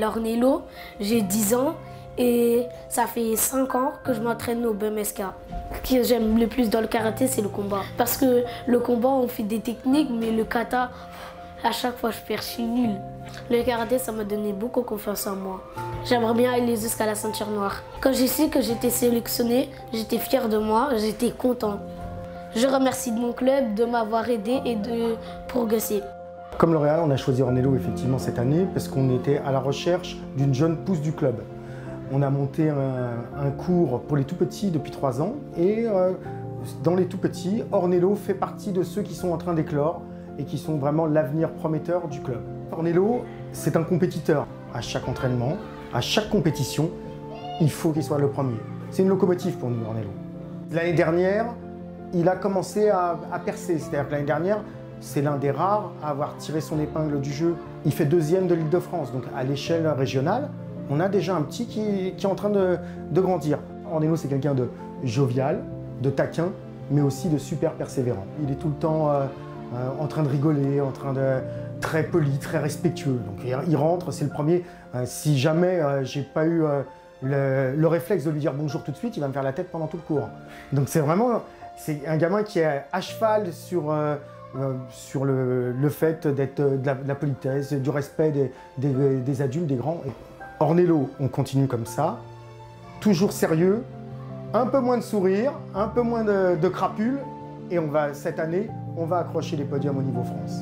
m'appelle Ornello, j'ai 10 ans et ça fait 5 ans que je m'entraîne au BMSK. Ce que j'aime le plus dans le karaté, c'est le combat. Parce que le combat, on fait des techniques, mais le kata, à chaque fois, je perds, je suis nulle. Le karaté, ça m'a donné beaucoup confiance en moi. J'aimerais bien aller jusqu'à la ceinture noire. Quand j'ai su que j'étais sélectionnée, j'étais fière de moi, j'étais content. Je remercie mon club de m'avoir aidé et de progresser. Comme L'Oréal, on a choisi Ornello effectivement cette année parce qu'on était à la recherche d'une jeune pousse du club. On a monté un cours pour les tout-petits depuis 3 ans et dans les tout-petits, Ornello fait partie de ceux qui sont en train d'éclore et qui sont vraiment l'avenir prometteur du club. Ornello, c'est un compétiteur. À chaque entraînement, à chaque compétition, il faut qu'il soit le premier. C'est une locomotive pour nous, Ornello. L'année dernière, il a commencé à percer. C'est-à-dire que l'année dernière, c'est l'un des rares à avoir tiré son épingle du jeu. Il fait 2e de l'Île-de-France, donc à l'échelle régionale, on a déjà un petit qui est en train de grandir. Ornello, c'est quelqu'un de jovial, de taquin, mais aussi de super persévérant. Il est tout le temps en train de rigoler, très poli, très respectueux. Donc il rentre, c'est le premier. Si jamais j'ai pas eu le réflexe de lui dire bonjour tout de suite, il va me faire la tête pendant tout le cours. Donc c'est un gamin qui est à cheval sur le fait d'être de la politesse, du respect des adultes, des grands. Ornello, on continue comme ça, toujours sérieux, un peu moins de sourire, un peu moins de crapules, et cette année, on va accrocher les podiums au niveau France.